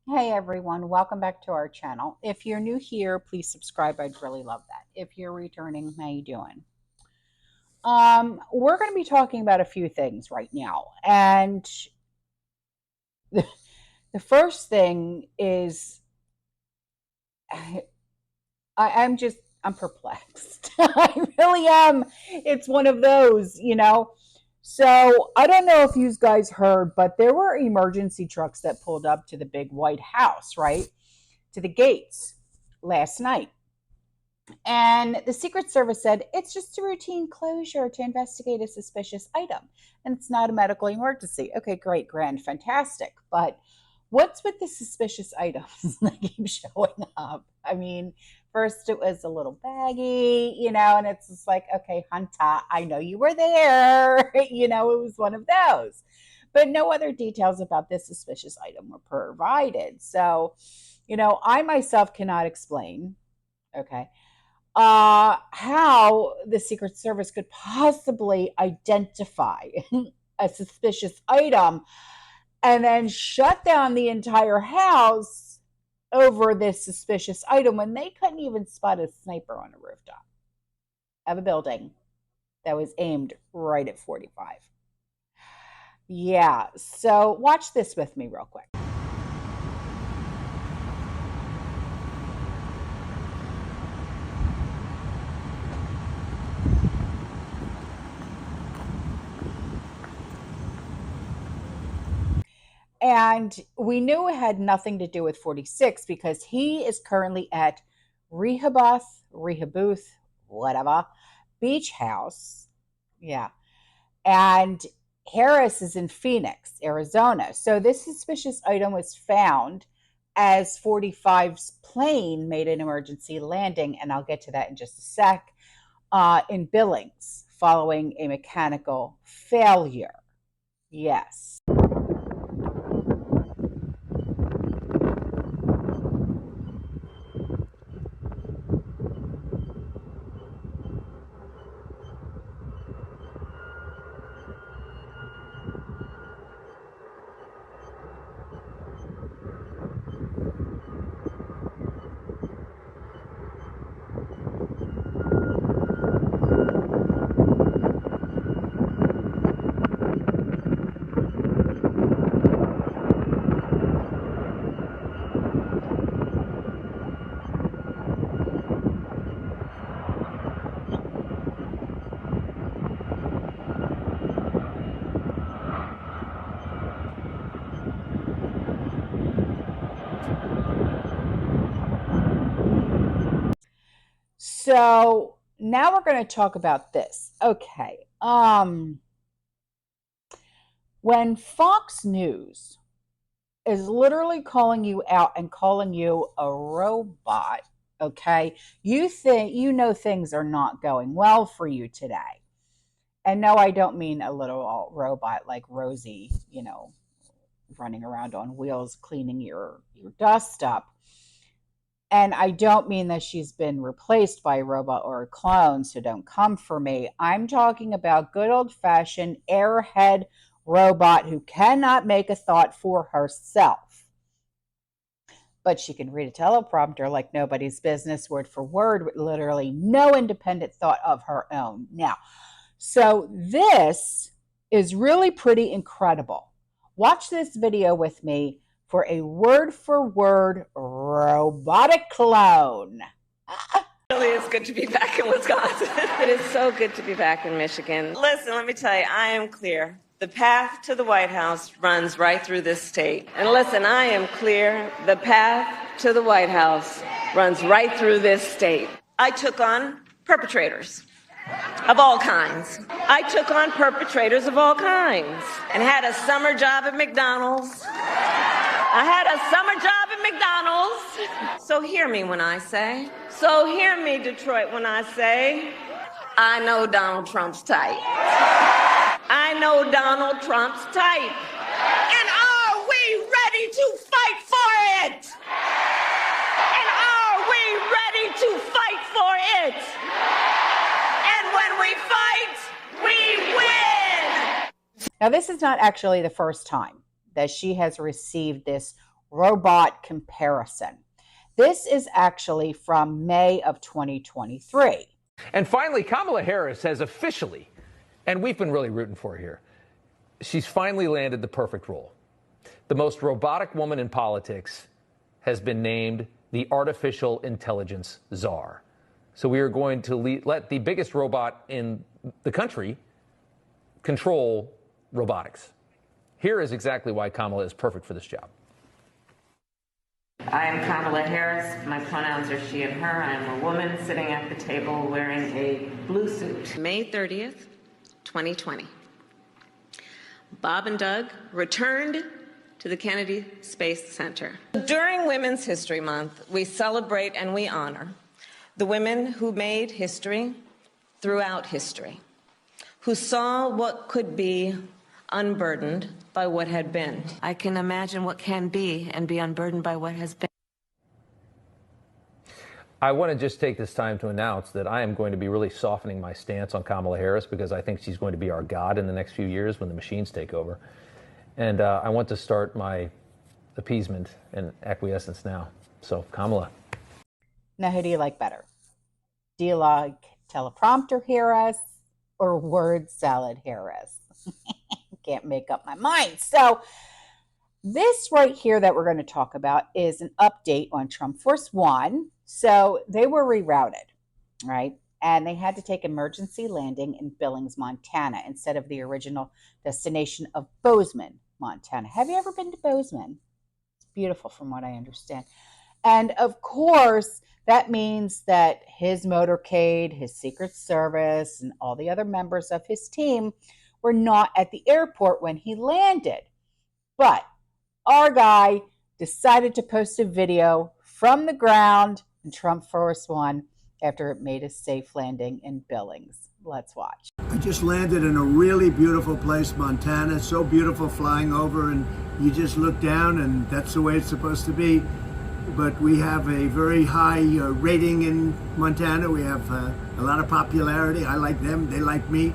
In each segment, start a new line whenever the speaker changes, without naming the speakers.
Hey everyone, welcome back to our channel. If you're new here, please subscribe. I'd really love that. If you're returning, how you doing? We're going to be talking about a few things right now. And the, the first thing is I'm perplexed. I really am. It's one of those. So I don't know if you guys heard, but there were emergency trucks that pulled up to the big White House, right? To the gates last night. And the Secret Service said it's just a routine closure to investigate a suspicious item. And it's not a medical emergency. Okay, great, grand, fantastic. But what's with the suspicious items that keep showing up? I mean, first it was a little baggy, and it's just like, okay, Hunter, I know you were there. It was one of those. But no other details about this suspicious item were provided. So, I myself cannot explain, okay, how the Secret Service could possibly identify a suspicious item and then shut down the entire house over this suspicious item when they couldn't even spot a sniper on a rooftop of a building that was aimed right at 45. Yeah, so watch this with me real quick. And we knew it had nothing to do with 46 because he is currently at Rehoboth, whatever, beach house. Yeah. And Harris is in Phoenix, Arizona. So this suspicious item was found as 45's plane made an emergency landing. And I'll get to that in just a sec, in Billings following a mechanical failure. Yes. So now we're going to talk about this. Okay. When Fox News is literally calling you out and calling you a robot, okay, you know things are not going well for you today. And no, I don't mean a little robot like Rosie, running around on wheels cleaning your dust up. And I don't mean that she's been replaced by a robot or a clone, so don't come for me. I'm talking about good old fashioned airhead robot who cannot make a thought for herself. But she can read a teleprompter like nobody's business, word for word, with literally no independent thought of her own. Now, so this is really pretty incredible. Watch this video with me for a word for word robotic clone.
Really, it's good to be back in Wisconsin. It is so good to be back in Michigan. Listen, let me tell you, I am clear. The path to the White House runs right through this state. And listen, I am clear. The path to the White House runs right through this state. I took on perpetrators of all kinds. I took on perpetrators of all kinds and had a summer job at McDonald's. I had a summer job at McDonald's. So hear me when I say, so hear me, Detroit, when I say, I know Donald Trump's type. I know Donald Trump's type. And are we ready to fight for it? And are we ready to fight for it? And when we fight, we win.
Now, this is not actually the first time that she has received this robot comparison. This is actually from May of 2023.
And finally, Kamala Harris has officially, and we've been really rooting for her here, she's finally landed the perfect role. The most robotic woman in politics has been named the artificial intelligence czar. So we are going to let the biggest robot in the country control robotics. Here is exactly why Kamala is perfect for this job.
I am Kamala Harris. My pronouns are she and her. I am a woman sitting at the table wearing a blue suit. May 30th, 2020. Bob and Doug returned to the Kennedy Space Center. During Women's History Month, we celebrate and we honor the women who made history throughout history, who saw what could be unburdened by what had been. I can imagine what can be and be unburdened by what has been.
I want to just take this time to announce that I am going to be really softening my stance on Kamala Harris because I think she's going to be our god in the next few years when the machines take over. And I want to start my appeasement and acquiescence now. So, Kamala.
Now, who do you like better? Do you like teleprompter Harris or word salad Harris? Can't make up my mind. So this right here that we're going to talk about is an update on Trump Force One. So they were rerouted, right? And they had to take emergency landing in Billings, Montana, instead of the original destination of Bozeman, Montana. Have you ever been to Bozeman? It's beautiful from what I understand. And of course, that means that his motorcade, his Secret Service, and all the other members of his team were not at the airport when he landed. But our guy decided to post a video from the ground in Trump Force One after it made a safe landing in Billings. Let's watch.
I just landed in a really beautiful place, Montana. So beautiful flying over, and you just look down and that's the way it's supposed to be. But we have a very high rating in Montana. We have a lot of popularity. I like them, they like me.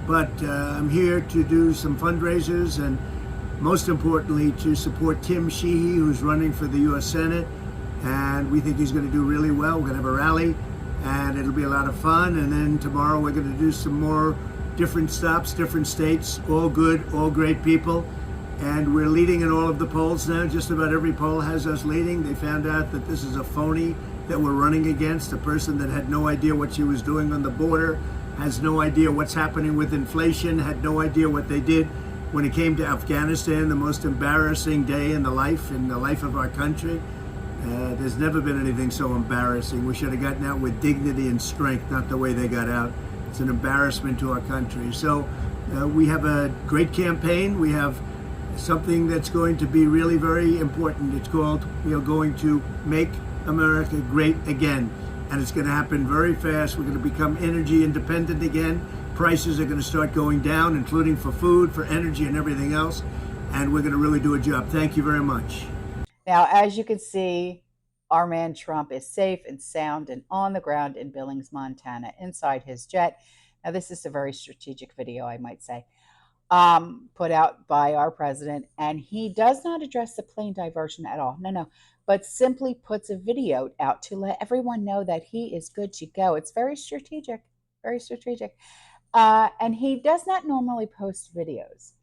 But I'm here to do some fundraisers and most importantly to support Tim Sheehy, who's running for the U.S. Senate. And we think he's going to do really well. We're going to have a rally and it'll be a lot of fun. And then tomorrow we're going to do some more different stops, different states, all good, all great people. And we're leading in all of the polls now. Just about every poll has us leading. They found out that this is a phony that we're running against, a person that had no idea what she was doing on the border, has no idea what's happening with inflation, had no idea what they did when it came to Afghanistan, the most embarrassing day in the life of our country. There's never been anything so embarrassing. We should have gotten out with dignity and strength, not the way they got out. It's an embarrassment to our country. So we have a great campaign. We have something that's going to be really very important. It's called, going to make America great again. And it's going to happen very fast. We're going to become energy independent again. Prices are going to start going down, including for food, for energy, and everything else. And we're going to really do a job. Thank you very much.
Now, as you can see, our man Trump is safe and sound and on the ground in Billings, Montana, inside his jet. Now, this is a very strategic video, I might say, put out by our president. And he does not address the plane diversion at all. No. But simply puts a video out to let everyone know that he is good to go. It's very strategic, very strategic. And he does not normally post videos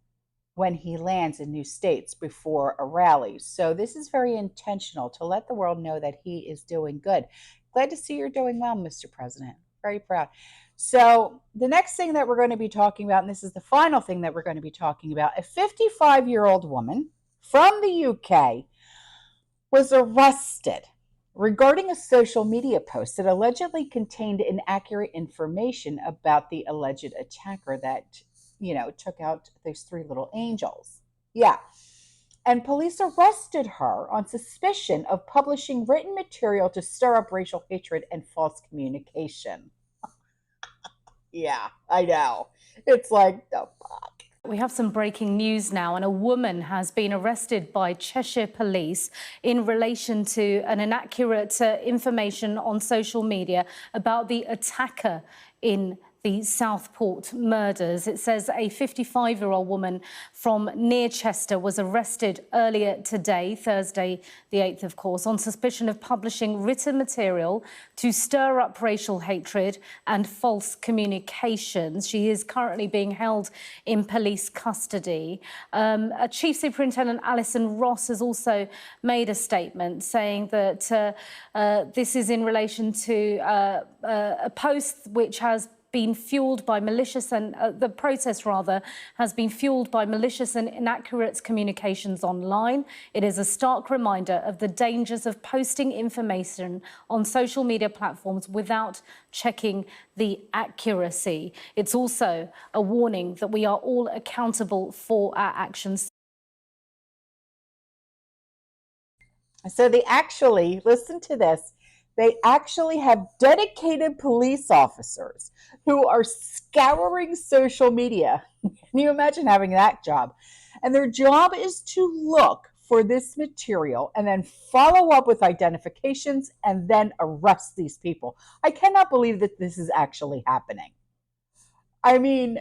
when he lands in new states before a rally. So this is very intentional to let the world know that he is doing good. Glad to see you're doing well, Mr. President. Very proud. So the next thing that we're going to be talking about, and this is the final thing that we're going to be talking about, a 55-year-old woman from the UK was arrested regarding a social media post that allegedly contained inaccurate information about the alleged attacker that, took out those three little angels. Yeah. And police arrested her on suspicion of publishing written material to stir up racial hatred and false communication. Yeah, I know. It's like, the fuck.
We have some breaking news now, and a woman has been arrested by Cheshire Police in relation to an inaccurate information on social media about the attacker in the Southport murders. It says a 55-year-old woman from near Chester was arrested earlier today, Thursday the 8th, of course, on suspicion of publishing written material to stir up racial hatred and false communications. She is currently being held in police custody. Chief Superintendent Alison Ross has also made a statement saying that this is in relation to a post which has been fueled by malicious and the protest rather has been fueled by malicious and inaccurate communications online. It is a stark reminder of the dangers of posting information on social media platforms without checking the accuracy. It's also a warning that we are all accountable for our actions.
So they actually, listen to this, they actually have dedicated police officers who are scouring social media. Can you imagine having that job? And their job is to look for this material and then follow up with identifications and then arrest these people. I cannot believe that this is actually happening. I mean,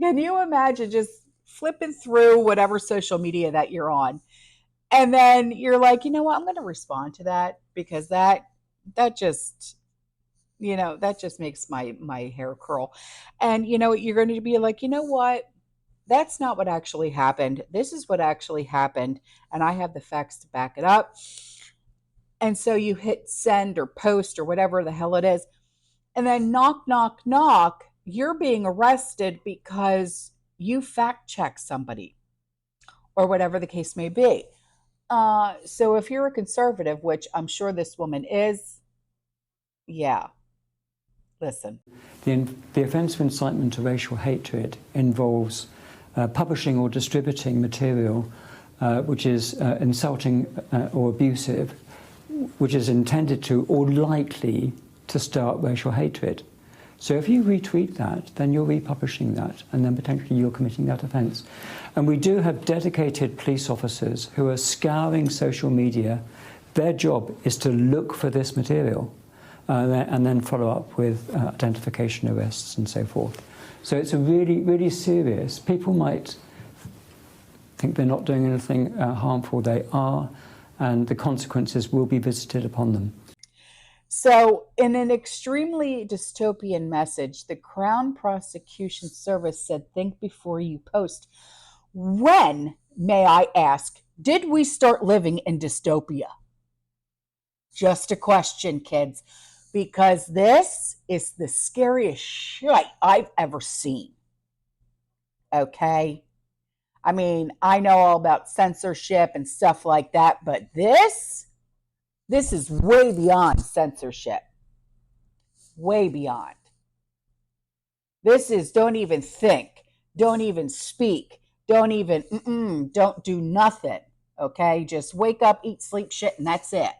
can you imagine just flipping through whatever social media that you're on, and then you're like, you know what, I'm going to respond to that because that just, that just makes my hair curl. And you're going to be like, you know what, that's not what actually happened. This is what actually happened, and I have the facts to back it up. And so you hit send or post or whatever the hell it is, and then knock, knock, knock, you're being arrested because you fact check somebody or whatever the case may be. So if you're a conservative, which I'm sure this woman is, yeah, listen.
The offence of incitement to racial hatred involves publishing or distributing material which is insulting or abusive, which is intended to or likely to start racial hatred. So if you retweet that, then you're republishing that, and then potentially you're committing that offence. And we do have dedicated police officers who are scouring social media. Their job is to look for this material and then follow up with identification arrests and so forth. So it's a really, really serious. People might think they're not doing anything harmful. They are, and the consequences will be visited upon them.
So in an extremely dystopian message, the Crown Prosecution Service said, think before you post. When, may I ask, did we start living in dystopia? Just a question, kids, because this is the scariest shit I've ever seen. Okay? I mean, I know all about censorship and stuff like that, but this is way beyond censorship. Way beyond. This is don't even think, don't even speak, don't do nothing, okay? Just wake up, eat, sleep, shit, and that's it.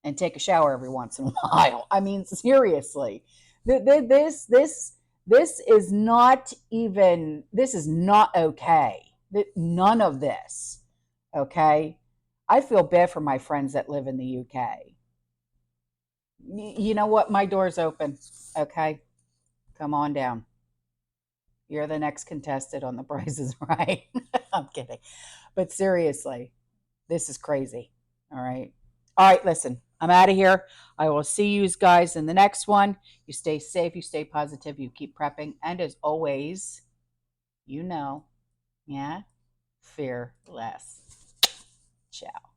And take a shower every once in a while. I mean, seriously. This is not even, this is not okay. None of this, okay? I feel bad for my friends that live in the UK. You know what? My door's open, okay? Come on down. You're the next contestant on The Price is Right. I'm kidding. But seriously, this is crazy, all right? All right, listen, I'm out of here. I will see you guys in the next one. You stay safe, you stay positive, you keep prepping. And as always, yeah, fear less. Ciao.